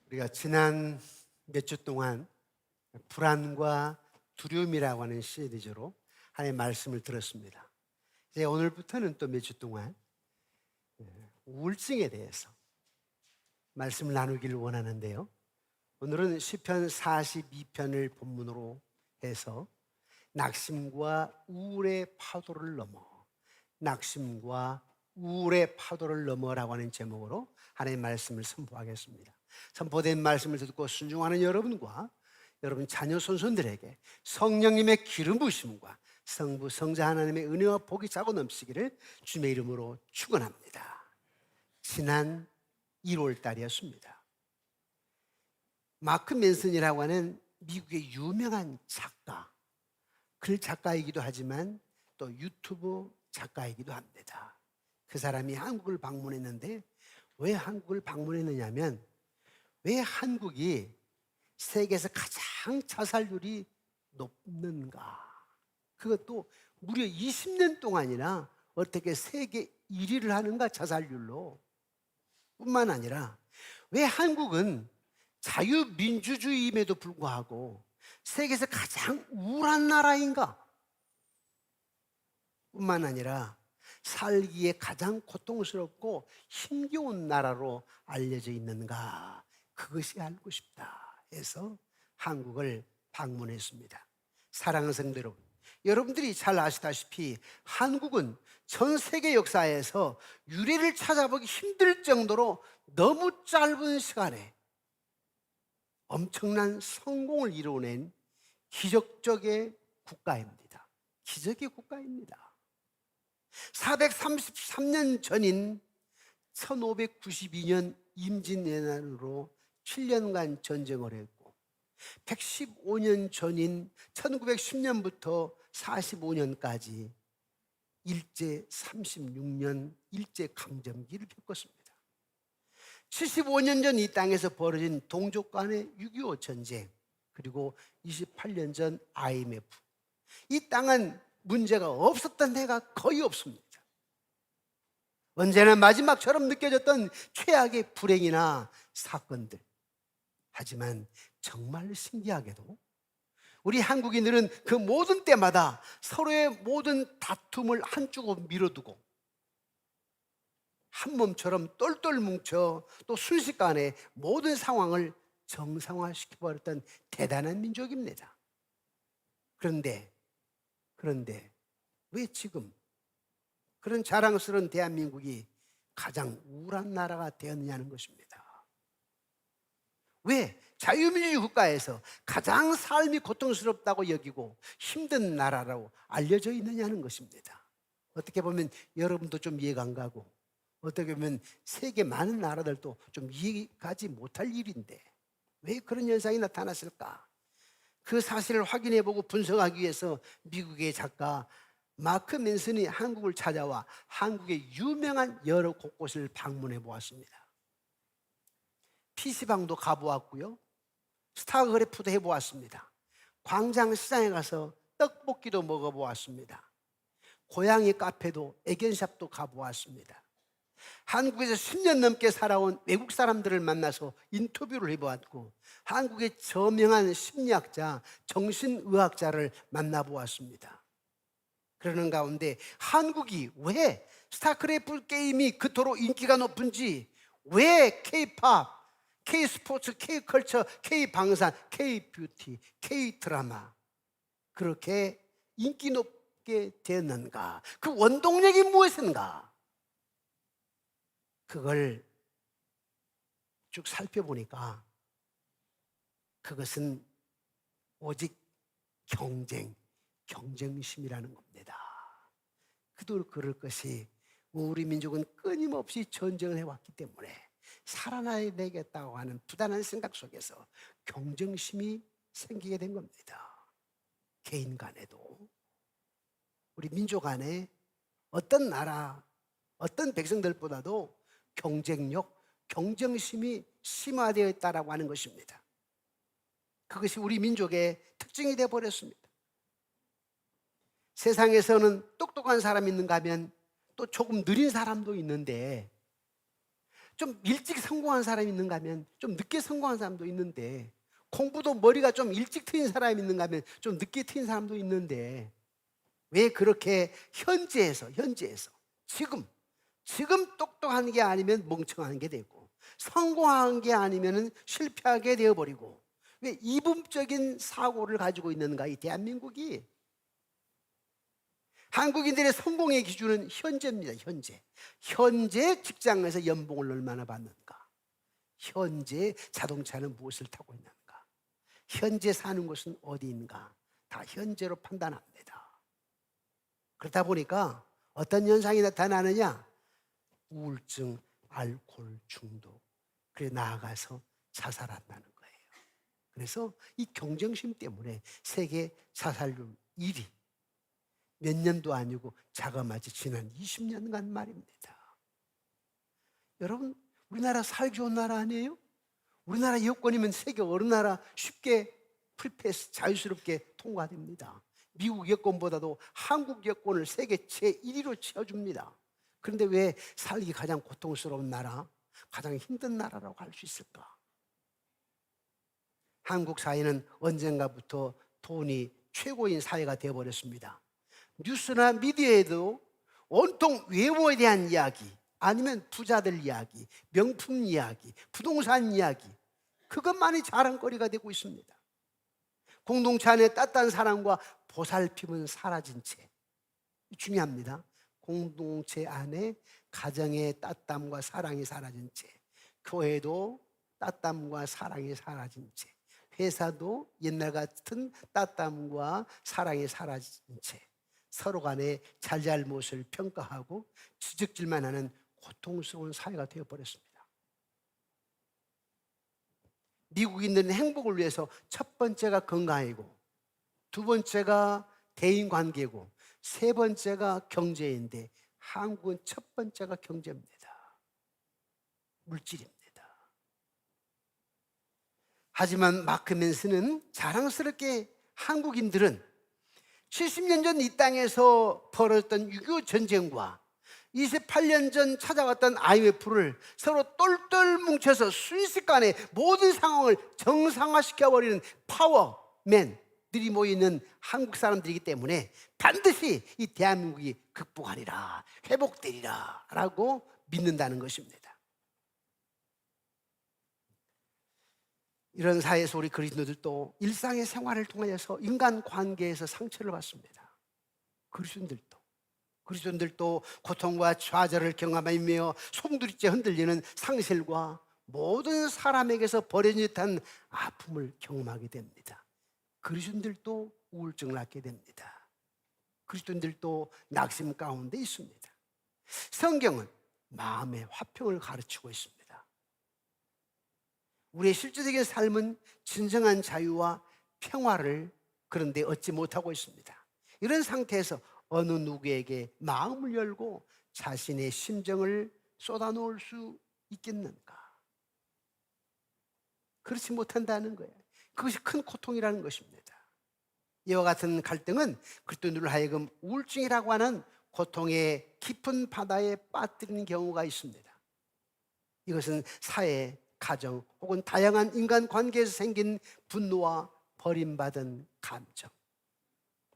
우리가 지난 몇 주 동안 불안과 두려움이라고 하는 시리즈로 하나님의 말씀을 들었습니다. 이제 오늘부터는 또 몇 주 동안 우울증에 대해서 말씀을 나누기를 원하는데요. 오늘은 시편 42편을 본문으로 해서 낙심과 우울의 파도를 넘어, 낙심과 우울의 파도를 넘어라고 하는 제목으로 하나님의 말씀을 선포하겠습니다. 선포된 말씀을 듣고 순종하는 여러분과 여러분 자녀 손손들에게 성령님의 기름 부으심과 성부 성자 하나님의 은혜와 복이 차고 넘치기를 주님의 이름으로 축원합니다. 지난 1월 달이었습니다. 마크 맨슨이라고 하는 미국의 유명한 작가, 글 작가이기도 하지만 또 유튜브 작가이기도 합니다. 그 사람이 한국을 방문했는데 왜 한국을 방문했느냐면, 왜 한국이 세계에서 가장 자살률이 높는가? 그것도 무려 20년 동안이나 어떻게 세계 1위를 하는가, 자살률로. 뿐만 아니라 왜 한국은 자유민주주의임에도 불구하고 세계에서 가장 우울한 나라인가? 뿐만 아니라 살기에 가장 고통스럽고 힘겨운 나라로 알려져 있는가? 그것이 알고 싶다 해서 한국을 방문했습니다. 사랑하는 성도 여러분, 여러분들이 잘 아시다시피 한국은 전 세계 역사에서 유례를 찾아보기 힘들 정도로 너무 짧은 시간에 엄청난 성공을 이루어낸 기적적의 국가입니다. 기적의 국가입니다. 433년 전인 1592년 임진왜란으로 7년간 전쟁을 했고, 115년 전인 1910년부터 45년까지 일제 36년 일제 강점기를 겪었습니다. 75년 전 이 땅에서 벌어진 동족 간의 6.25 전쟁, 그리고 28년 전 IMF, 이 땅은 문제가 없었던 해가 거의 없습니다. 언제나 마지막처럼 느껴졌던 최악의 불행이나 사건들. 하지만 정말 신기하게도 우리 한국인들은 그 모든 때마다 서로의 모든 다툼을 한쪽으로 밀어두고 한 몸처럼 똘똘 뭉쳐 또 순식간에 모든 상황을 정상화시켜버렸던 대단한 민족입니다. 그런데 왜 지금 그런 자랑스러운 대한민국이 가장 우울한 나라가 되었느냐는 것입니다. 왜 자유민주주의 국가에서 가장 삶이 고통스럽다고 여기고 힘든 나라라고 알려져 있느냐는 것입니다. 어떻게 보면 여러분도 좀 이해가 안 가고, 어떻게 보면 세계 많은 나라들도 좀 이해가지 못할 일인데 왜 그런 현상이 나타났을까? 그 사실을 확인해보고 분석하기 위해서 미국의 작가 마크 맨슨이 한국을 찾아와 한국의 유명한 여러 곳곳을 방문해 보았습니다. PC방도 가보았고요, 스타크래프트도 해보았습니다. 광장시장에 가서 떡볶이도 먹어보았습니다. 고양이 카페도 애견샵도 가보았습니다. 한국에서 10년 넘게 살아온 외국 사람들을 만나서 인터뷰를 해보았고, 한국의 저명한 심리학자, 정신의학자를 만나보았습니다. 그러는 가운데 한국이 왜 스타크래프트 게임이 그토록 인기가 높은지, 왜 K-팝, K-스포츠, K-컬처, K-방산, K-뷰티, K-드라마 그렇게 인기 높게 되었는가? 그 원동력이 무엇인가? 그걸 쭉 살펴보니까 그것은 오직 경쟁심이라는 겁니다. 그럴 것이 우리 민족은 끊임없이 전쟁을 해왔기 때문에 살아나야 되겠다고 하는 부단한 생각 속에서 경쟁심이 생기게 된 겁니다. 개인 간에도, 우리 민족 안에 어떤 나라, 어떤 백성들보다도 경쟁심이 심화되어 있다고 하는 것입니다. 그것이 우리 민족의 특징이 되어버렸습니다. 세상에서는 똑똑한 사람이 있는가 하면 또 조금 느린 사람도 있는데, 좀 일찍 성공한 사람이 있는가 하면 좀 늦게 성공한 사람도 있는데, 공부도 머리가 좀 일찍 트인 사람이 있는가 하면 좀 늦게 트인 사람도 있는데, 왜 그렇게 현재에서 지금 똑똑한 게 아니면 멍청한 게 되고, 성공한 게 아니면 실패하게 되어버리고, 왜 이분적인 사고를 가지고 있는가, 이 대한민국이. 한국인들의 성공의 기준은 현재입니다. 현재 직장에서 연봉을 얼마나 받는가, 현재 자동차는 무엇을 타고 있는가, 현재 사는 곳은 어디인가, 다 현재로 판단합니다. 그러다 보니까 어떤 현상이 나타나느냐, 우울증, 알코올 중독, 그래 나아가서 자살한다는 거예요. 그래서 이 경쟁심 때문에 세계 자살률 1위, 몇 년도 아니고 자그마치 지난 20년간 말입니다. 여러분, 우리나라 살기 좋은 나라 아니에요? 우리나라 여권이면 세계 어느 나라 쉽게 풀패스 자유스럽게 통과됩니다. 미국 여권보다도 한국 여권을 세계 제1위로 채워줍니다. 그런데 왜 살기 가장 고통스러운 나라, 가장 힘든 나라라고 할 수 있을까? 한국 사회는 언젠가부터 돈이 최고인 사회가 되어버렸습니다. 뉴스나 미디어에도 온통 외모에 대한 이야기, 아니면 부자들 이야기, 명품 이야기, 부동산 이야기, 그것만이 자랑거리가 되고 있습니다. 공동체 안에 따뜻한 사랑과 보살핌은 사라진 채, 중요합니다. 공동체 안에 가정의 따뜻함과 사랑이 사라진 채, 교회도 따뜻함과 사랑이 사라진 채, 회사도 옛날 같은 따뜻함과 사랑이 사라진 채, 서로 간에 잘잘못을 평가하고 지적질만 하는 고통스러운 사회가 되어버렸습니다. 미국인들은 행복을 위해서 첫 번째가 건강이고, 두 번째가 대인관계고, 세 번째가 경제인데, 한국은 첫 번째가 경제입니다. 물질입니다. 하지만 마크 맨스는 자랑스럽게 한국인들은 70년 전 이 땅에서 벌어졌던 6.25 전쟁과 28년 전 찾아왔던 IMF를 서로 똘똘 뭉쳐서 순식간에 모든 상황을 정상화시켜버리는 파워맨들이 모이는 한국 사람들이기 때문에 반드시 이 대한민국이 극복하리라, 회복되리라 라고 믿는다는 것입니다. 이런 사회에서 우리 그리스도들도 일상의 생활을 통해서 인간관계에서 상처를 받습니다. 그리스도인들도 고통과 좌절을 경험하며 송두리째 흔들리는 상실과 모든 사람에게서 버려진 듯한 아픔을 경험하게 됩니다. 그리스도인들도 우울증을 앓게 됩니다. 그리스도인들도 낙심 가운데 있습니다. 성경은 마음의 화평을 가르치고 있습니다. 우리의 실제적인 삶은 진정한 자유와 평화를 그런데 얻지 못하고 있습니다. 이런 상태에서 어느 누구에게 마음을 열고 자신의 심정을 쏟아놓을 수 있겠는가? 그렇지 못한다는 거예요. 그것이 큰 고통이라는 것입니다. 이와 같은 갈등은 그리스도인들로 하여금 우울증이라고 하는 고통의 깊은 바다에 빠뜨리는 경우가 있습니다. 이것은 사회, 가정 혹은 다양한 인간관계에서 생긴 분노와 버림받은 감정,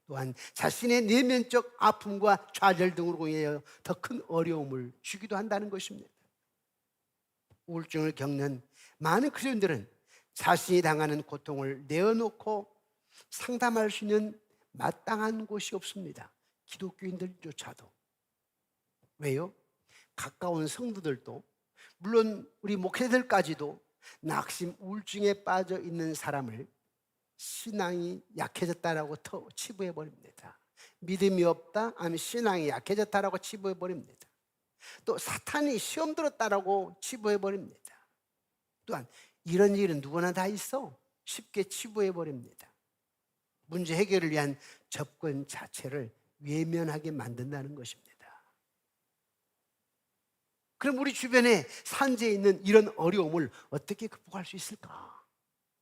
또한 자신의 내면적 아픔과 좌절 등으로 인하여 더 큰 어려움을 주기도 한다는 것입니다. 우울증을 겪는 많은 그리스도인들은 자신이 당하는 고통을 내어놓고 상담할 수 있는 마땅한 곳이 없습니다. 기독교인들조차도. 왜요? 가까운 성도들도, 물론 우리 목회자들까지도 낙심, 우울증에 빠져 있는 사람을 신앙이 약해졌다라고 치부해 버립니다. 믿음이 없다, 아니면 신앙이 약해졌다라고 치부해 버립니다. 또 사탄이 시험 들었다라고 치부해 버립니다. 또한 이런 일은 누구나 다 있어 쉽게 치부해 버립니다. 문제 해결을 위한 접근 자체를 외면하게 만든다는 것입니다. 그럼 우리 주변에 산재해 있는 이런 어려움을 어떻게 극복할 수 있을까?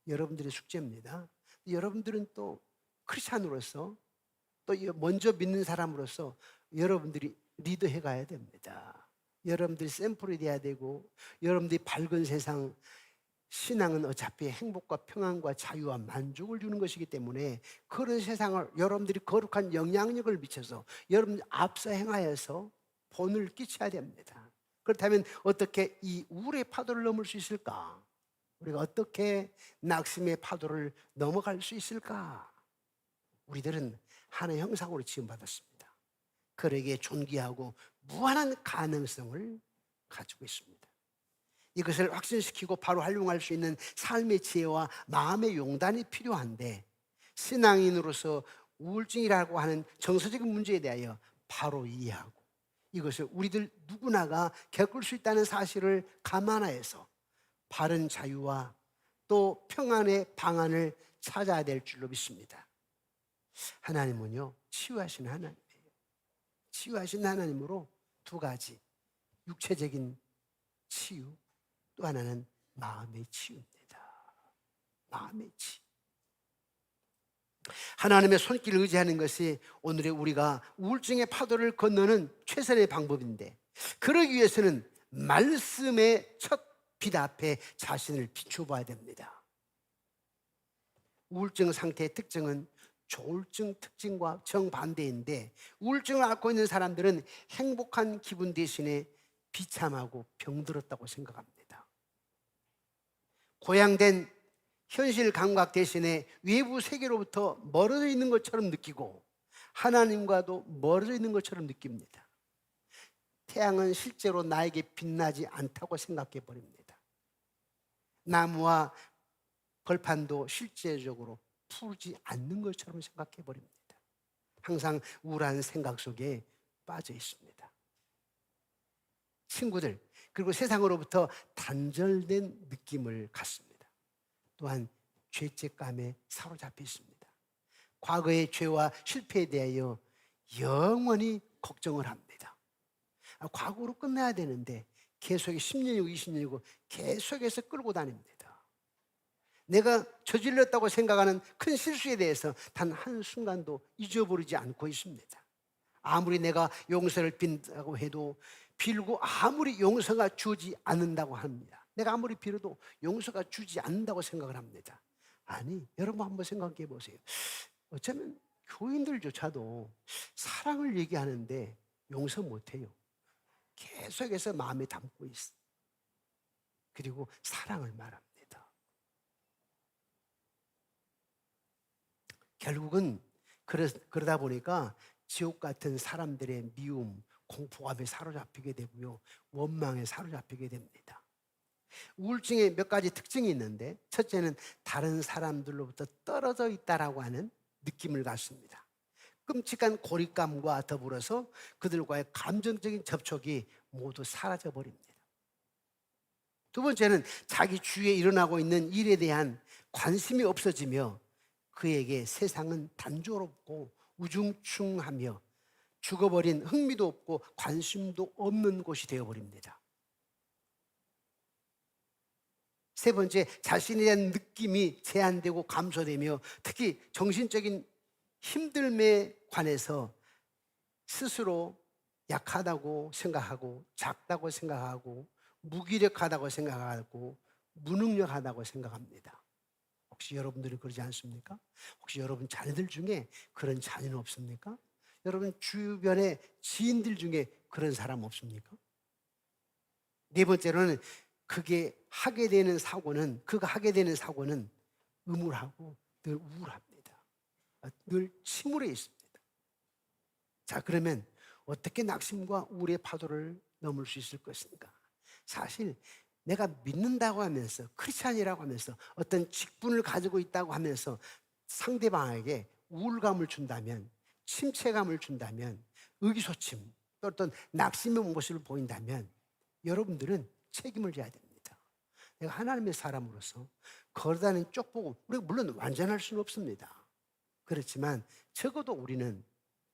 여러분들의 숙제입니다. 여러분들은 또 크리스찬으로서, 또 먼저 믿는 사람으로서 여러분들이 리더해 가야 됩니다. 여러분들이 샘플이 돼야 되고, 여러분들이 밝은 세상, 신앙은 어차피 행복과 평안과 자유와 만족을 주는 것이기 때문에 그런 세상을 여러분들이 거룩한 영향력을 미쳐서 여러분 앞서 행하여서 본을 끼쳐야 됩니다. 그렇다면 어떻게 이 우울의 파도를 넘을 수 있을까? 우리가 어떻게 낙심의 파도를 넘어갈 수 있을까? 우리들은 하나의 형상으로 지음받았습니다. 그에게 존귀하고 무한한 가능성을 가지고 있습니다. 이것을 확신시키고 바로 활용할 수 있는 삶의 지혜와 마음의 용단이 필요한데, 신앙인으로서 우울증이라고 하는 정서적인 문제에 대하여 바로 이해하고 이것을 우리들 누구나가 겪을 수 있다는 사실을 감안하여서 바른 자유와 또 평안의 방안을 찾아야 될 줄로 믿습니다. 하나님은요, 치유하신 하나님이에요. 치유하신 하나님으로 두 가지, 육체적인 치유, 또 하나는 마음의 치유입니다. 마음의 치유. 하나님의 손길을 의지하는 것이 오늘의 우리가 우울증의 파도를 건너는 최선의 방법인데, 그러기 위해서는 말씀의 첫 빛 앞에 자신을 비춰봐야 됩니다. 우울증 상태의 특징은 조울증 특징과 정반대인데, 우울증을 앓고 있는 사람들은 행복한 기분 대신에 비참하고 병들었다고 생각합니다. 고양된 현실 감각 대신에 외부 세계로부터 멀어져 있는 것처럼 느끼고 하나님과도 멀어져 있는 것처럼 느낍니다. 태양은 실제로 나에게 빛나지 않다고 생각해 버립니다. 나무와 벌판도 실제적으로 푸르지 않는 것처럼 생각해 버립니다. 항상 우울한 생각 속에 빠져 있습니다. 친구들, 그리고 세상으로부터 단절된 느낌을 갖습니다. 또한 죄책감에 사로잡혀 있습니다. 과거의 죄와 실패에 대하여 영원히 걱정을 합니다. 과거로 끝내야 되는데 계속 10년이고 20년이고 계속해서 끌고 다닙니다. 내가 저질렀다고 생각하는 큰 실수에 대해서 단 한순간도 잊어버리지 않고 있습니다. 아무리 내가 용서를 빈다고 해도, 빌고 아무리 용서가 주지 않는다고 합니다. 내가 아무리 빌어도 용서가 주지 않는다고 생각을 합니다. 아니, 여러분 한번 생각해 보세요. 어쩌면 교인들조차도 사랑을 얘기하는데 용서 못해요. 계속해서 마음에 담고 있어. 그리고 사랑을 말합니다. 결국은 그러다 보니까 지옥 같은 사람들의 미움, 공포감에 사로잡히게 되고요, 원망에 사로잡히게 됩니다. 우울증의 몇 가지 특징이 있는데, 첫째는 다른 사람들로부터 떨어져 있다라고 하는 느낌을 갖습니다. 끔찍한 고립감과 더불어서 그들과의 감정적인 접촉이 모두 사라져 버립니다. 두 번째는 자기 주위에 일어나고 있는 일에 대한 관심이 없어지며 그에게 세상은 단조롭고 우중충하며 죽어버린 흥미도 없고 관심도 없는 곳이 되어버립니다. 세 번째, 자신에 대한 느낌이 제한되고 감소되며 특히 정신적인 힘듦에 관해서 스스로 약하다고 생각하고 작다고 생각하고 무기력하다고 생각하고 무능력하다고 생각합니다. 혹시 여러분들이 그러지 않습니까? 혹시 여러분 자녀들 중에 그런 자녀는 없습니까? 여러분 주변의 지인들 중에 그런 사람 없습니까? 네 번째로는 그가 하게 되는 사고는 음울하고 늘 우울합니다. 늘 침울해 있습니다. 자, 그러면 어떻게 낙심과 우울의 파도를 넘을 수 있을 것인가? 사실 내가 믿는다고 하면서, 크리스찬이라고 하면서, 어떤 직분을 가지고 있다고 하면서 상대방에게 우울감을 준다면, 침체감을 준다면, 의기소침, 또 어떤 낙심의 모습을 보인다면 여러분들은 책임을 져야 됩니다. 내가 하나님의 사람으로서 걸어다니는 쪽보고, 우리가 물론 완전할 수는 없습니다. 그렇지만 적어도 우리는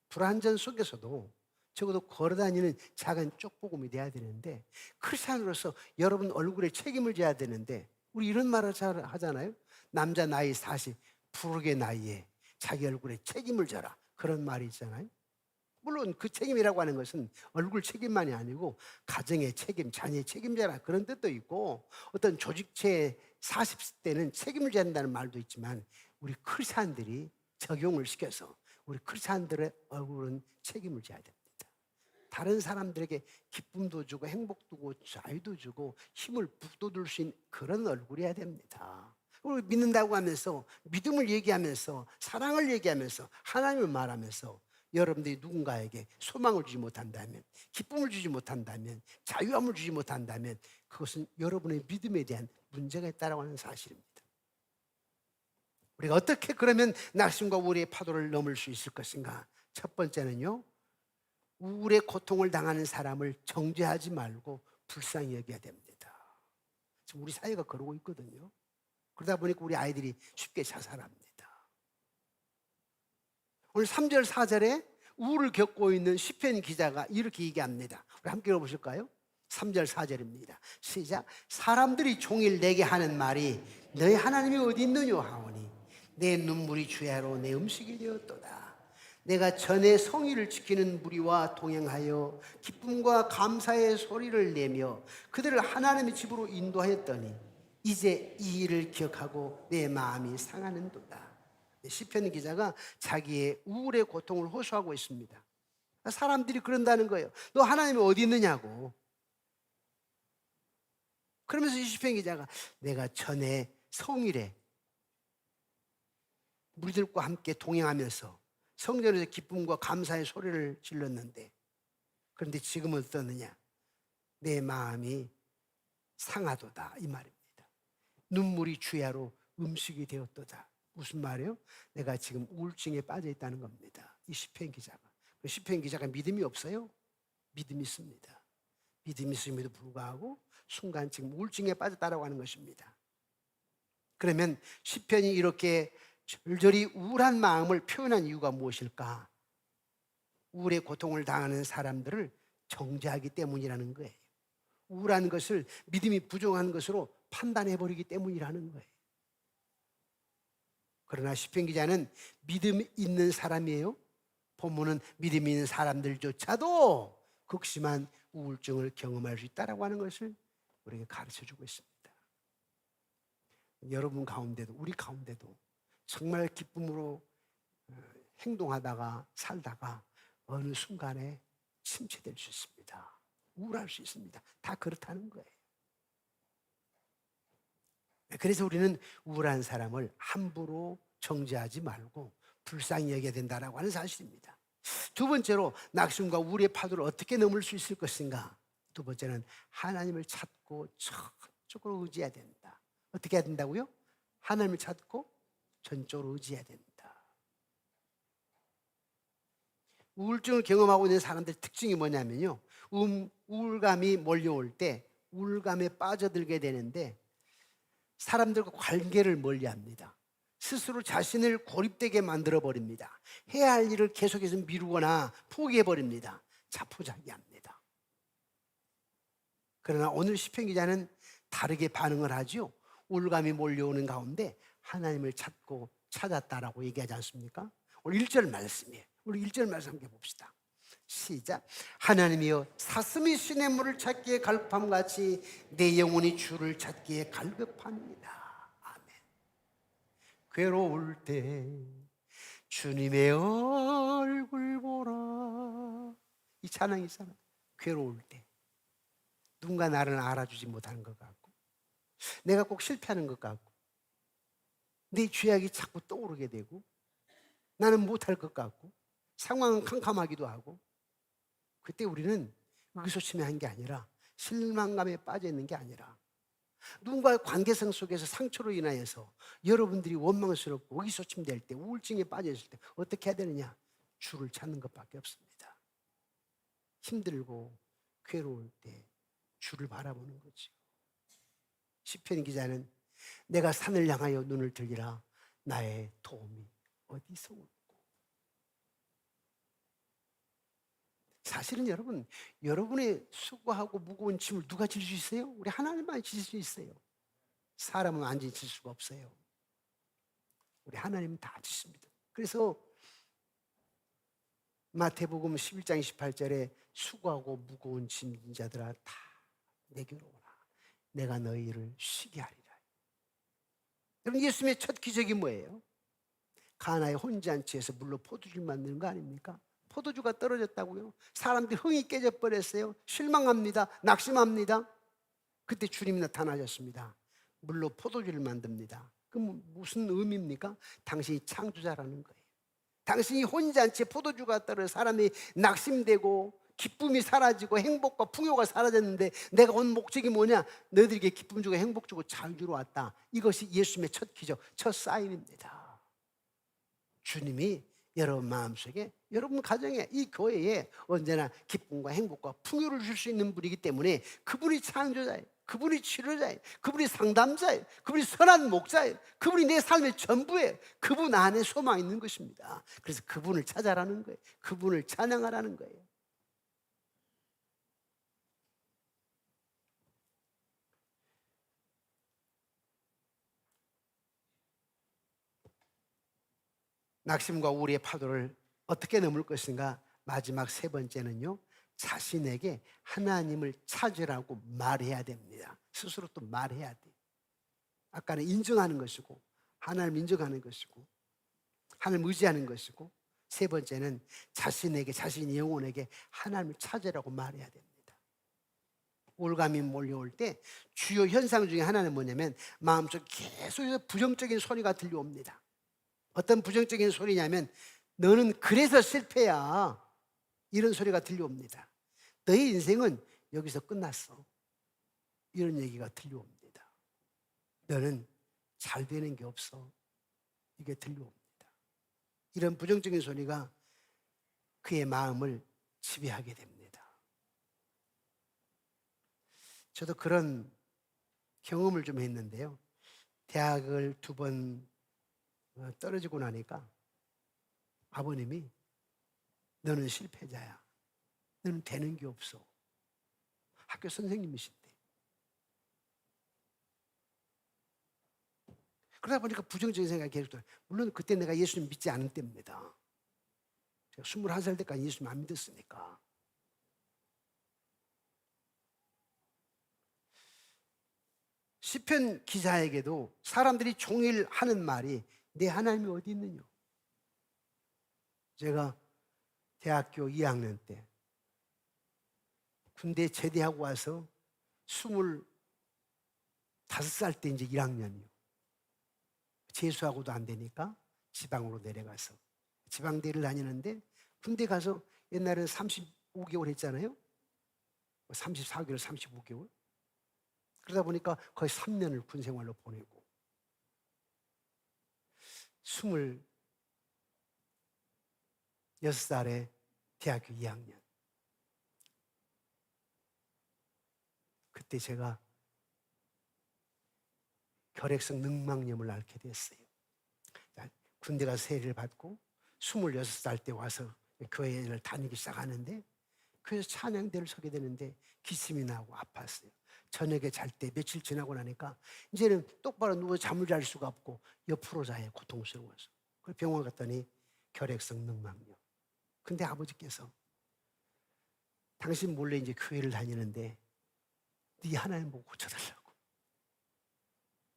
불완전 속에서도 적어도 걸어다니는 작은 쪽보금이 돼야 되는데, 크리스찬으로서 여러분 얼굴에 책임을 져야 되는데, 우리 이런 말을 잘 하잖아요. 남자 나이 40, 부르게 나이에 자기 얼굴에 책임을 져라, 그런 말이 있잖아요. 물론 그 책임이라고 하는 것은 얼굴 책임만이 아니고 가정의 책임, 자녀의 책임져라 그런 뜻도 있고, 어떤 조직체의 40대는 책임을 져야 한다는 말도 있지만, 우리 크리스찬들이 적용을 시켜서 우리 크리스찬들의 얼굴은 책임을 져야 됩니다. 다른 사람들에게 기쁨도 주고 행복도 주고 자유도 주고 힘을 북돋을 수 있는 그런 얼굴이어야 됩니다. 그리고 믿는다고 하면서, 믿음을 얘기하면서, 사랑을 얘기하면서, 하나님을 말하면서 여러분들이 누군가에게 소망을 주지 못한다면, 기쁨을 주지 못한다면, 자유함을 주지 못한다면, 그것은 여러분의 믿음에 대한 문제가 있다고 하는 사실입니다. 우리가 어떻게 그러면 낙심과 우울의 파도를 넘을 수 있을 것인가? 첫 번째는요, 우울의 고통을 당하는 사람을 정죄하지 말고 불쌍히 여겨야 됩니다. 지금 우리 사회가 그러고 있거든요. 그러다 보니까 우리 아이들이 쉽게 자살합니다. 오늘 3절 4절에 우울을 겪고 있는 시편 기자가 이렇게 얘기합니다. 우리 함께 읽어보실까요? 3절 4절입니다. 시작. 사람들이 종일 내게 하는 말이 너희 하나님이 어디 있느냐 하오니 내 눈물이 주야로 내 음식이 되었도다. 내가 전에 성의를 지키는 무리와 동행하여 기쁨과 감사의 소리를 내며 그들을 하나님의 집으로 인도하였더니 이제 이 일을 기억하고 내 마음이 상하는도다. 시편 기자가 자기의 우울의 고통을 호소하고 있습니다. 사람들이 그런다는 거예요. 너 하나님이 어디 있느냐고. 그러면서 이 시편 기자가 내가 전에 성일에 무리들과 함께 동행하면서 성전에서 기쁨과 감사의 소리를 질렀는데, 그런데 지금은 어떠느냐? 내 마음이 상하도다 이 말입니다. 눈물이 주야로 음식이 되었도다. 무슨 말이에요? 내가 지금 우울증에 빠져 있다는 겁니다. 이 시편 기자가. 시편 기자가 믿음이 없어요? 믿음이 있습니다. 믿음이 있음에도 불구하고 순간 지금 우울증에 빠졌다라고 하는 것입니다. 그러면 시편이 이렇게 절절히 우울한 마음을 표현한 이유가 무엇일까? 우울의 고통을 당하는 사람들을 정죄하기 때문이라는 거예요. 우울한 것을 믿음이 부족한 것으로 판단해버리기 때문이라는 거예요. 그러나 시편 기자는 믿음 있는 사람이에요. 본문은 믿음 있는 사람들조차도 극심한 우울증을 경험할 수 있다고 하는 것을 우리에게 가르쳐주고 있습니다. 여러분 가운데도, 우리 가운데도 정말 기쁨으로 행동하다가 살다가 어느 순간에 침체될 수 있습니다. 우울할 수 있습니다. 다 그렇다는 거예요. 그래서 우리는 우울한 사람을 함부로 정죄하지 말고 불쌍히 여겨야 된다라고 하는 사실입니다. 두 번째로 낙심과 우울의 파도를 어떻게 넘을 수 있을 것인가? 두 번째는 하나님을 찾고 전적으로 의지해야 된다. 어떻게 해야 된다고요? 하나님을 찾고 전적으로 의지해야 된다. 우울증을 경험하고 있는 사람들의 특징이 뭐냐면요, 우울감이 몰려올 때 우울감에 빠져들게 되는데 사람들과 관계를 멀리합니다. 스스로 자신을 고립되게 만들어버립니다. 해야 할 일을 계속해서 미루거나 포기해버립니다. 자포자기합니다. 그러나 오늘 시편 기자는 다르게 반응을 하죠. 우울감이 몰려오는 가운데 하나님을 찾고 찾았다라고 얘기하지 않습니까? 오늘 1절 말씀이에요. 우리 1절 말씀 함께 봅시다. 시작. 하나님이여 사슴이 시냇물을 찾기에 갈급함같이 내 영혼이 주를 찾기에 갈급합니다. 아멘. 괴로울 때 주님의 얼굴 보라. 이 찬양이 있잖아요. 괴로울 때 누군가 나를 알아주지 못하는 것 같고, 내가 꼭 실패하는 것 같고, 내 죄악이 자꾸 떠오르게 되고, 나는 못할 것 같고, 상황은 캄캄하기도 하고, 그때 우리는 의기소침해한 게 아니라, 실망감에 빠져 있는 게 아니라, 누군가의 관계성 속에서 상처로 인하여서 여러분들이 원망스럽고 의기소침될 때, 우울증에 빠져 있을 때 어떻게 해야 되느냐? 주를 찾는 것밖에 없습니다. 힘들고 괴로울 때 주를 바라보는 거죠. 시편 기자는 내가 산을 향하여 눈을 들리라 나의 도움이 어디서 올까? 사실은 여러분, 여러분의 수고하고 무거운 짐을 누가 질 수 있어요? 우리 하나님만 질 수 있어요. 사람은 안 질 수가 없어요. 우리 하나님은 다 지십니다. 그래서 마태복음 11장 28절에 수고하고 무거운 짐진 자들아 다 내게로 오라. 내가 너희를 쉬게 하리라. 여러분, 예수님의 첫 기적이 뭐예요? 가나의 혼잔치에서 물로 포도주를 만드는 거 아닙니까? 포도주가 떨어졌다고요? 사람들이 흥이 깨져버렸어요. 실망합니다. 낙심합니다. 그때 주님이 나타나셨습니다. 물로 포도주를 만듭니다. 그럼 무슨 의미입니까? 당신이 창조자라는 거예요. 당신이 혼잔치에 포도주가 떨어 사람이 낙심되고 기쁨이 사라지고 행복과 풍요가 사라졌는데 내가 온 목적이 뭐냐? 너희들에게 기쁨 주고 행복 주고 자유 주러 왔다. 이것이 예수님의 첫 기적, 첫 사인입니다. 주님이 여러분 마음속에, 여러분 가정에, 이 교회에 언제나 기쁨과 행복과 풍요를 줄 수 있는 분이기 때문에 그분이 창조자예요. 그분이 치료자예요. 그분이 상담자예요. 그분이 선한 목자예요. 그분이 내 삶의 전부예요. 그분 안에 소망이 있는 것입니다. 그래서 그분을 찾아라는 거예요. 그분을 찬양하라는 거예요. 낙심과 우리의 파도를 어떻게 넘을 것인가? 마지막 세 번째는요, 자신에게 하나님을 찾으라고 말해야 됩니다. 스스로 또 말해야 돼. 아까는 인정하는 것이고, 하나님을 인정하는 것이고, 하나님을 의지하는 것이고, 세 번째는 자신에게, 자신의 영혼에게 하나님을 찾으라고 말해야 됩니다. 우울감이 몰려올 때 주요 현상 중에 하나는 뭐냐면 마음속 계속해서 부정적인 소리가 들려옵니다. 어떤 부정적인 소리냐면 너는 그래서 실패야, 이런 소리가 들려옵니다. 너의 인생은 여기서 끝났어, 이런 얘기가 들려옵니다. 너는 잘 되는 게 없어, 이게 들려옵니다. 이런 부정적인 소리가 그의 마음을 지배하게 됩니다. 저도 그런 경험을 좀 했는데요. 대학을 2번 떨어지고 나니까 아버님이 너는 실패자야, 너는 되는 게 없어. 학교 선생님이신데. 그러다 보니까 부정적인 생각이 계속 들어요. 물론 그때 내가 예수님 믿지 않을 때입니다. 제가 21살 때까지 예수님 안 믿었으니까. 시편 기자에게도 사람들이 종일 하는 말이 내 하나님이 어디 있느냐. 제가 대학교 2학년 때 군대 제대하고 와서 25살 때 이제 1학년이요. 재수하고도 안 되니까 지방으로 내려가서 지방대를 다니는데, 군대 가서 옛날에는 35개월 했잖아요. 34개월, 35개월. 그러다 보니까 거의 3년을 군 생활로 보내고, 26살에 대학교 2학년. 그때 제가 결핵성 늑막염을 앓게 됐어요. 군대 가서 세례를 받고 26살 때 와서 교회를 다니기 시작하는데, 교회에서 찬양대를 서게 되는데 기침이 나고 아팠어요. 저녁에 잘 때 며칠 지나고 나니까 이제는 똑바로 누워 잠을 잘 수가 없고 옆으로 자요, 고통스러워서. 그래서 병원 갔더니 결핵성 늑막염. 근데 아버지께서 당신 몰래 이제 교회를 다니는데 네 하나님 보고 고쳐달라고,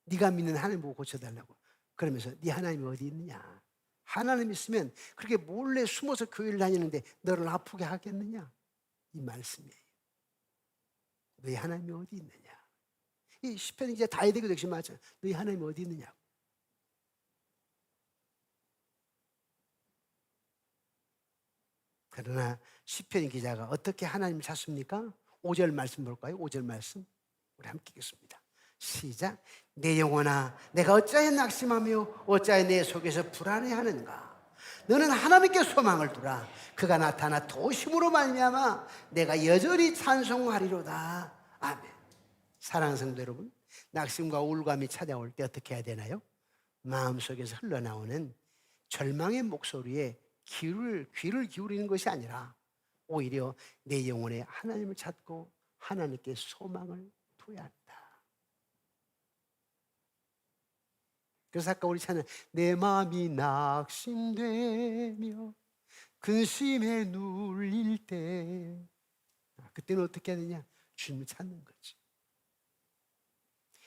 네가 믿는 하나님 보고 고쳐달라고, 그러면서 네 하나님이 어디 있느냐. 하나님 있으면 그렇게 몰래 숨어서 교회를 다니는데 너를 아프게 하겠느냐, 이 말씀이에요. 너희 하나님이 어디 있느냐. 이 시편이 이제 다윗에게도 역시 맞아요. 너희 하나님이 어디 있느냐고. 그러나 시편 기자가 어떻게 하나님을 찾습니까? 5절 말씀 볼까요? 5절 말씀 우리 함께 읽겠습니다. 시작. 내 영혼아, 내가 어찌하여 낙심하며 어찌하여 내 속에서 불안해하는가. 너는 하나님께 소망을 두라. 그가 나타나 도심으로 말미암아 내가 여전히 찬송하리로다. 아멘. 사랑하는 성도 여러분, 낙심과 우울감이 찾아올 때 어떻게 해야 되나요? 마음속에서 흘러나오는 절망의 목소리에 귀를 기울이는 것이 아니라 오히려 내 영혼에 하나님을 찾고 하나님께 소망을 둬야 한다. 그래서 아까 우리 찬양, 내 마음이 낙심되며 근심에 눌릴 때 그때는 어떻게 해야 되냐? 주님을 찾는 거지.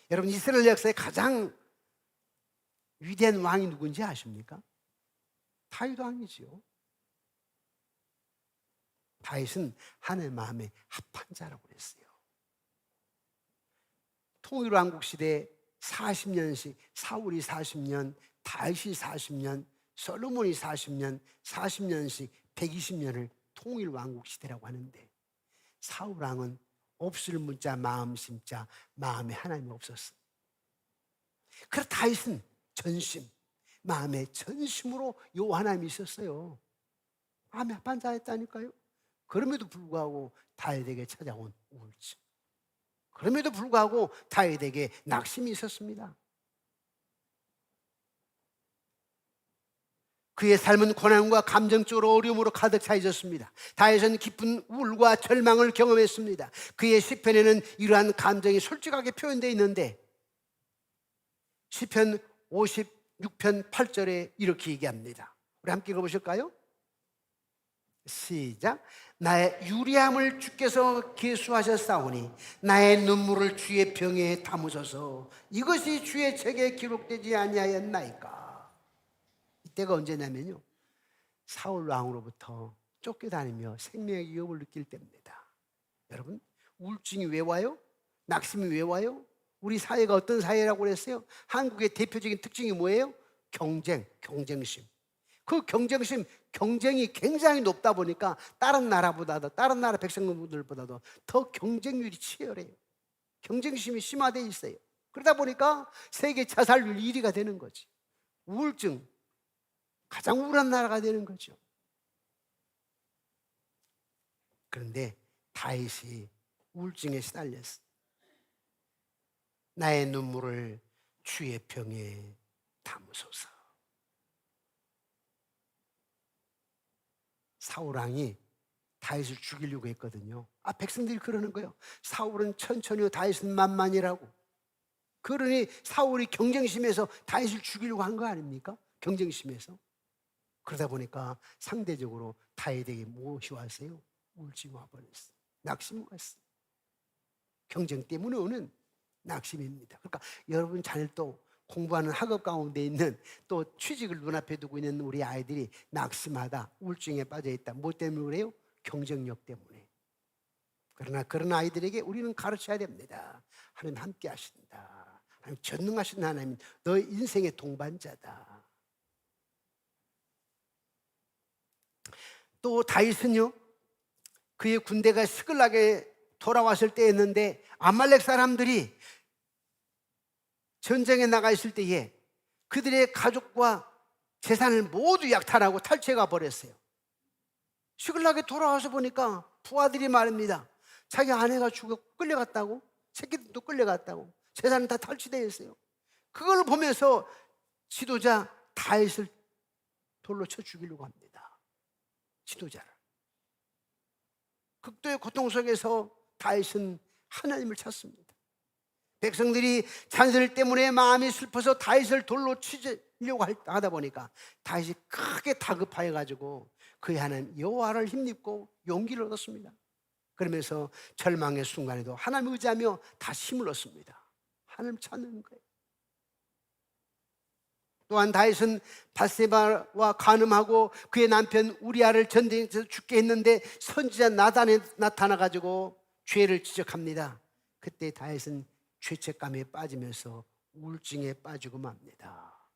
여러분, 이스라엘 역사의 가장 위대한 왕이 누군지 아십니까? 다윗 왕이지요. 다윗은 하나님의 마음에 합한 자라고 그랬어요. 통일왕국 시대 40년씩, 사울이 40년, 다윗이 40년, 솔로몬이 40년, 40년씩 120년을 통일왕국 시대라고 하는데, 사울왕은 없을 문자 마음 심자, 마음에 하나님이 없었어. 그래서 다윗은 전심, 마음에 전심으로 요 하나님이 있었어요. 마음에 합한 자였다니까요. 그럼에도 불구하고 다윗에게 찾아온 우울증, 그럼에도 불구하고 다윗에게 낙심이 있었습니다. 그의 삶은 고난과 감정적으로 어려움으로 가득 차 있었습니다. 다윗은 깊은 우울과 절망을 경험했습니다. 그의 시편에는 이러한 감정이 솔직하게 표현되어 있는데, 시편 56편 8절에 이렇게 얘기합니다. 우리 함께 읽어보실까요? 시작. 나의 유리함을 주께서 계수하셨사오니 나의 눈물을 주의 병에 담으소서. 이것이 주의 책에 기록되지 아니하였나이까. 이때가 언제냐면요, 사울 왕으로부터 쫓겨다니며 생명의 위협을 느낄 때입니다. 여러분, 우울증이 왜 와요? 낙심이 왜 와요? 우리 사회가 어떤 사회라고 그랬어요? 한국의 대표적인 특징이 뭐예요? 경쟁심. 그 경쟁심, 경쟁이 굉장히 높다 보니까 다른 나라보다도, 다른 나라 백성들보다도 더 경쟁률이 치열해요. 경쟁심이 심화되어 있어요. 그러다 보니까 세계 자살률 1위가 되는 거지. 우울증, 가장 우울한 나라가 되는 거죠. 그런데 다윗이 우울증에 시달렸어. 나의 눈물을 주의 병에 담으소서. 사울왕이 다윗을 죽이려고 했거든요. 백성들이 그러는 거예요. 사울은 천천히요, 다윗은 만만이라고. 그러니 사울이 경쟁심에서 다윗을 죽이려고 한 거 아닙니까? 경쟁심에서. 그러다 보니까 상대적으로 다윗에게 무엇이 왔어요? 우울증이 와버렸어요. 낙심이 왔어요. 경쟁 때문에 오는 낙심입니다. 그러니까 여러분 자녀도 공부하는 학업 가운데 있는, 또 취직을 눈앞에 두고 있는 우리 아이들이 낙심하다, 우울증에 빠져 있다. 뭐 때문에 그래요? 경쟁력 때문에. 그러나 그런 아이들에게 우리는 가르쳐야 됩니다. 하나님 함께 하신다. 하나님 전능하신 하나님, 너의 인생의 동반자다. 또 다윗은요, 그의 군대가 시글락에 돌아왔을 때였는데, 아말렉 사람들이 전쟁에 나가 있을 때에 그들의 가족과 재산을 모두 약탈하고 탈취해가 버렸어요. 시글락에 돌아와서 보니까 부하들이 말입니다. 자기 아내가 죽어 끌려갔다고, 새끼들도 끌려갔다고, 재산은 다 탈취되어 있어요. 그걸 보면서 지도자 다윗을 돌로 쳐 죽이려고 합니다. 지도자를. 극도의 고통 속에서 다윗은 하나님을 찾습니다. 백성들이 잔소리 때문에 마음이 슬퍼서 다윗을 돌로 치려고 하다 보니까 다윗이 크게 다급하여 가지고 그의 하나님 여호와를 힘입고 용기를 얻었습니다. 그러면서 절망의 순간에도 하나님을 의지하며 다시 힘을 얻습니다. 하나님을 찾는 거예요. 또한 다윗은 밧세바와 간음하고 그의 남편 우리아를 전쟁에서 죽게 했는데 선지자 나단이 나타나 가지고 죄를 지적합니다. 그때 다윗은 죄책감에 빠지면서 우울증에 빠지고 맙니다.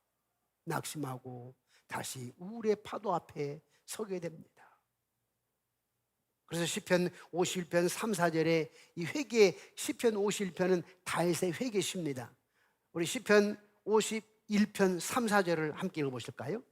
낙심하고 다시 우울의 파도 앞에 서게 됩니다. 그래서 시편 51편 3, 4절에 이 회개, 시편 51편은 다윗의 회개시입니다. 우리 시편 51편 3, 4절을 함께 읽어보실까요?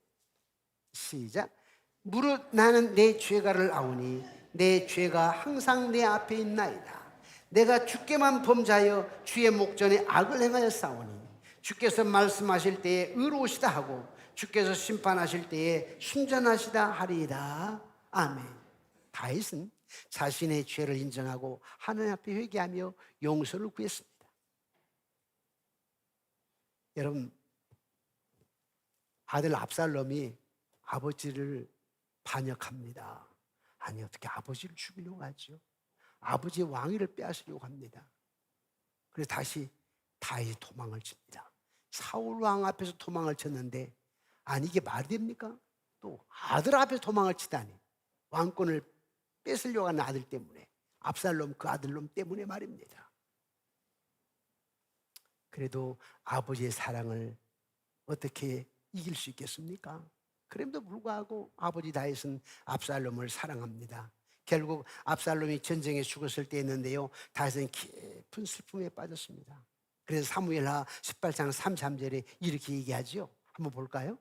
시작. 무릇 나는 내 죄가를 아오니 내 죄가 항상 내 앞에 있나이다. 내가 주께만 범죄하여 주의 목전에 악을 행하였사오니 주께서 말씀하실 때에 의로우시다 하고 주께서 심판하실 때에 순전하시다 하리이다. 아멘. 다윗은 자신의 죄를 인정하고 하나님 앞에 회개하며 용서를 구했습니다. 여러분, 아들 압살롬이 아버지를 반역합니다. 아니, 어떻게 아버지를 죽이려고 하죠? 아버지의 왕위를 빼앗으려고 합니다. 그래서 다시 다윗이 도망을 칩니다. 사울 왕 앞에서 도망을 쳤는데, 아니 이게 말이 됩니까? 또 아들 앞에서 도망을 치다니. 왕권을 뺏으려고 하는 아들 때문에, 압살롬 그 아들놈 때문에 말입니다. 그래도 아버지의 사랑을 어떻게 이길 수 있겠습니까? 그럼에도 불구하고 아버지 다윗은 압살롬을 사랑합니다. 결국 압살롬이 전쟁에 죽었을 때였는데요, 다윗은 깊은 슬픔에 빠졌습니다. 그래서 사무엘하 18장 3, 3절에 이렇게 얘기하죠. 한번 볼까요?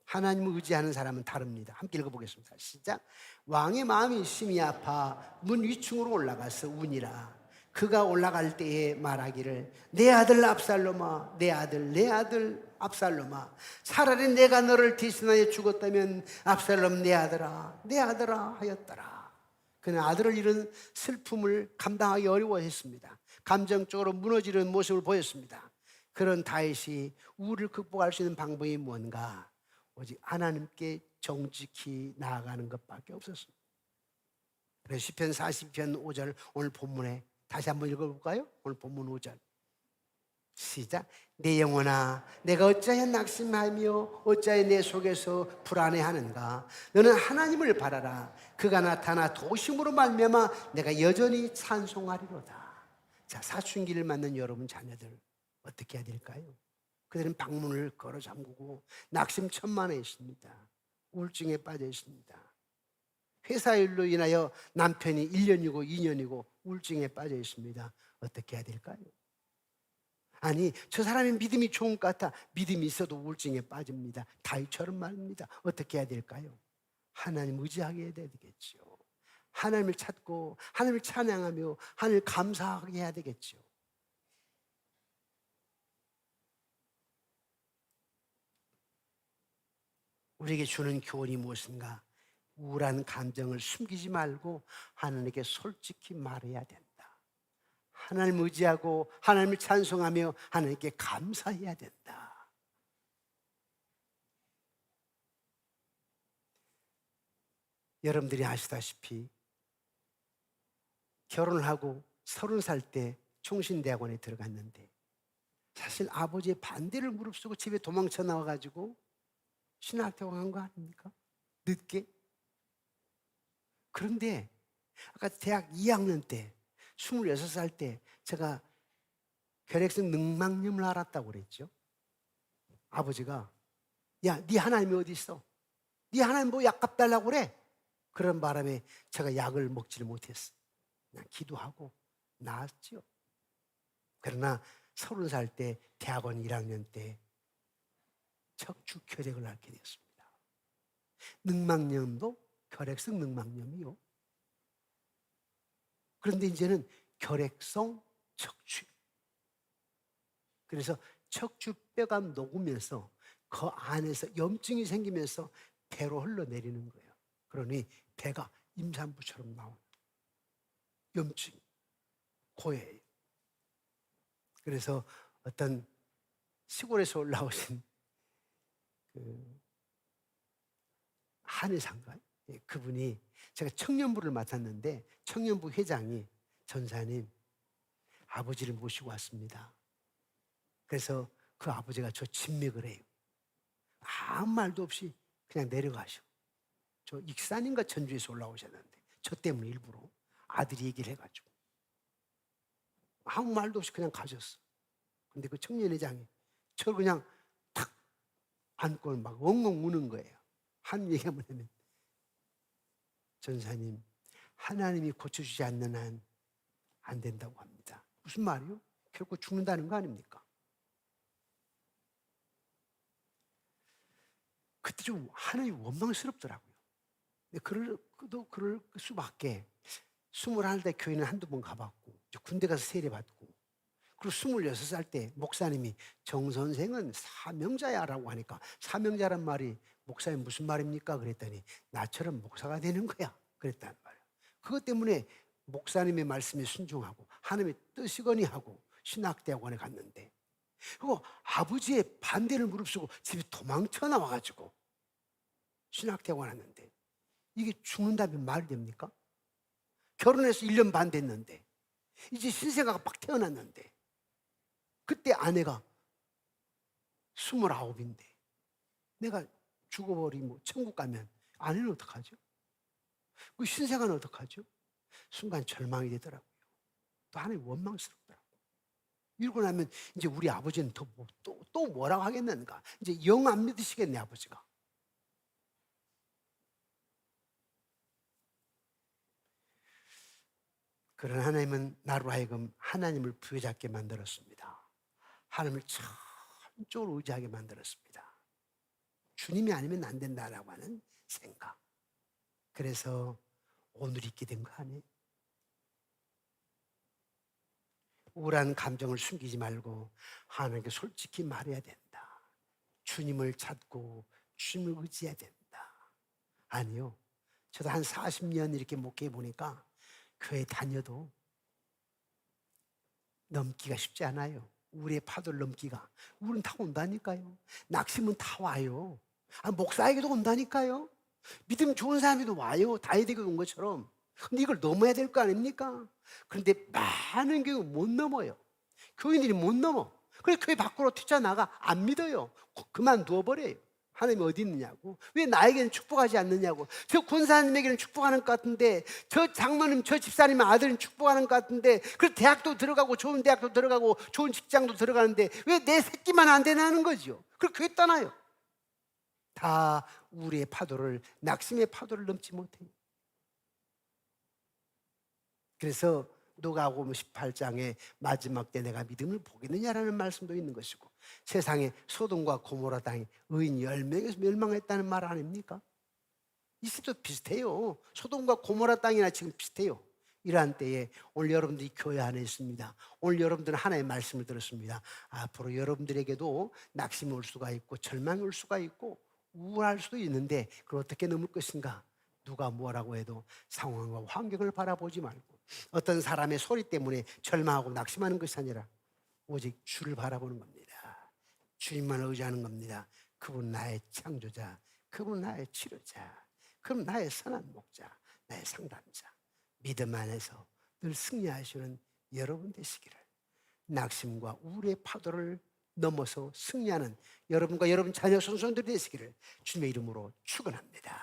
하나님을 의지하는 사람은 다릅니다. 함께 읽어보겠습니다. 시작. 왕의 마음이 심히 아파 문 위층으로 올라가서 우니라. 그가 올라갈 때에 말하기를, 내 아들 압살롬아, 내 아들 압살롬아, 차라리 내가 너를 대신하여 죽었다면 압살롬 내 아들아 하였더라. 그는 아들을 잃은 슬픔을 감당하기 어려워했습니다. 감정적으로 무너지는 모습을 보였습니다. 그런 다윗이 우울을 극복할 수 있는 방법이 뭔가? 오직 하나님께 정직히 나아가는 것밖에 없었습니다. 그래서 시편 40편 5절, 오늘 본문에 다시 한번 읽어볼까요? 오늘 본문 5절 시작. 내 영혼아, 내가 어찌하여 낙심하며 어찌하여 내 속에서 불안해하는가? 너는 하나님을 바라라. 그가 나타나 도심으로 말미암아 내가 여전히 찬송하리로다. 자, 사춘기를 맞는 여러분 자녀들 어떻게 해야 될까요? 그들은 방문을 걸어 잠그고 낙심천만해 있습니다. 우울증에 빠져 있습니다. 회사 일로 인하여 남편이 1년이고 2년이고 우울증에 빠져 있습니다. 어떻게 해야 될까요? 아니, 저 사람이 믿음이 좋은 것 같아. 믿음이 있어도 우울증에 빠집니다. 다윗처럼 말입니다. 어떻게 해야 될까요? 하나님 의지하게 해야 되겠죠. 하나님을 찾고 하나님을 찬양하며 하나님을 감사하게 해야 되겠죠. 우리에게 주는 교훈이 무엇인가? 우울한 감정을 숨기지 말고 하나님께 솔직히 말해야 된다. 하나님을 의지하고 하나님을 찬송하며 하나님께 감사해야 된다. 여러분들이 아시다시피 결혼을 하고 30살 때 총신대학원에 들어갔는데, 사실 아버지의 반대를 무릅쓰고 집에 도망쳐 나와가지고 신학대학 간 거 아닙니까? 늦게. 그런데 아까 대학 2학년 때 26살 때 제가 결핵성 늑막염을 알았다고 그랬죠. 아버지가, 야, 네 하나님이 어디 있어? 네 하나님 뭐 약값 달라고 그래? 그런 바람에 제가 약을 먹지를 못했어. 그냥 기도하고 나았죠. 그러나 30살 때 대학원 1학년 때 척추결핵을 앓게 되었습니다. 늑막염도 결핵성 늑막염이요. 그런데 이제는 결핵성 척추. 그래서 척추뼈가 녹으면서 그 안에서 염증이 생기면서 배로 흘러내리는 거예요. 그러니 배가 임산부처럼 나오는 염증, 고해예요. 그래서 어떤 시골에서 올라오신 그 한의사인가요? 그분이, 제가 청년부를 맡았는데 청년부 회장이, 전사님, 아버지를 모시고 왔습니다. 그래서 그 아버지가 저 진맥을 해요. 아무 말도 없이 그냥 내려가셔. 저 익산인가 전주에서 올라오셨는데 저 때문에 일부러 아들이 얘기를 해가지고 아무 말도 없이 그냥 가셨어. 근데 그 청년회장이 저 그냥 탁 안고 막 엉엉 우는 거예요. 한 얘기가 뭐냐면, 전사님, 하나님이 고쳐주지 않는 한 안 된다고 합니다. 무슨 말이요? 결국 죽는다는 거 아닙니까? 그때 좀 하나님이 원망스럽더라고요. 그럴 수밖에. 21대 교회는 한두 번 가봤고, 군대 가서 세례받고, 그리고 26살 때 목사님이 정 선생은 사명자야라고 하니까, 사명자란 말이 목사님 무슨 말입니까? 그랬더니 나처럼 목사가 되는 거야 그랬단 말이에요. 그것 때문에 목사님의 말씀에 순종하고 하나님의 뜻이거니 하고 신학대학원에 갔는데, 그리고 아버지의 반대를 무릅쓰고 집에 도망쳐 나와가지고 신학대학원 왔는데 이게 죽는다면 말이 됩니까? 결혼해서 1년 반 됐는데 이제 신생아가 막 태어났는데 그때 아내가 29인데 내가 죽어버리면 천국 가면 아내는 어떡하죠? 그 신생아는 어떡하죠? 순간 절망이 되더라고요. 또 하나님 원망스럽더라고요. 이러고 나면 이제 우리 아버지는 또 뭐라고 하겠는가? 이제 영 안 믿으시겠네, 아버지가. 그런 하나님은 나로 하여금 하나님을 부여잡게 만들었습니다. 하나님을 전적으로 의지하게 만들었습니다. 주님이 아니면 안 된다라고 하는 생각. 그래서 오늘 있게 된 거 아니에요? 우울한 감정을 숨기지 말고 하나님께 솔직히 말해야 된다. 주님을 찾고 주님을 의지해야 된다. 아니요. 저도 한 40년 이렇게 목회해 보니까 교회 다녀도 넘기가 쉽지 않아요. 우리의 파도를 넘기가. 우리는 다 온다니까요. 낙심은 다 와요. 목사에게도 온다니까요. 믿음 좋은 사람에도 와요. 다윗에게 온 것처럼. 근데 이걸 넘어야 될 거 아닙니까? 그런데 많은 교회 못 넘어요. 교인들이 못 넘어. 그래서 교회 밖으로 튀쳐나가 안 믿어요. 그만두어 버려요. 하나님이 어디 있느냐고. 왜 나에게는 축복하지 않느냐고. 저 권사님에게는 축복하는 것 같은데, 저 장로님, 저 집사님의 아들은 축복하는 것 같은데, 그래서 대학도 들어가고 좋은 대학도 들어가고 좋은 직장도 들어가는데 왜 내 새끼만 안 되냐는 거죠. 그래서 교회 떠나요. 다 우리의 파도를, 낙심의 파도를 넘지 못해요. 그래서 누가복음 18장에 마지막 때 내가 믿음을 보겠느냐라는 말씀도 있는 것이고, 세상에 소돔과 고모라 땅에 의인 10명에서 멸망했다는 말 아닙니까? 이것도 비슷해요. 소돔과 고모라 땅이나 지금 비슷해요. 이러한 때에 오늘 여러분들이 교회 안에 있습니다. 오늘 여러분들은 하나님의 말씀을 들었습니다. 앞으로 여러분들에게도 낙심이 올 수가 있고 절망이 올 수가 있고 우울할 수도 있는데 그걸 어떻게 넘을 것인가? 누가 뭐라고 해도 상황과 환경을 바라보지 말고 어떤 사람의 소리 때문에 절망하고 낙심하는 것이 아니라 오직 주를 바라보는 겁니다. 주님만 의지하는 겁니다. 그분 나의 창조자, 그분 나의 치료자, 그분 나의 선한 목자, 나의 상담자. 믿음 안에서 늘 승리하시는 여러분 되시기를, 낙심과 우울의 파도를 넘어서 승리하는 여러분과 여러분 자녀 손손들이 되시기를 주님의 이름으로 축원합니다.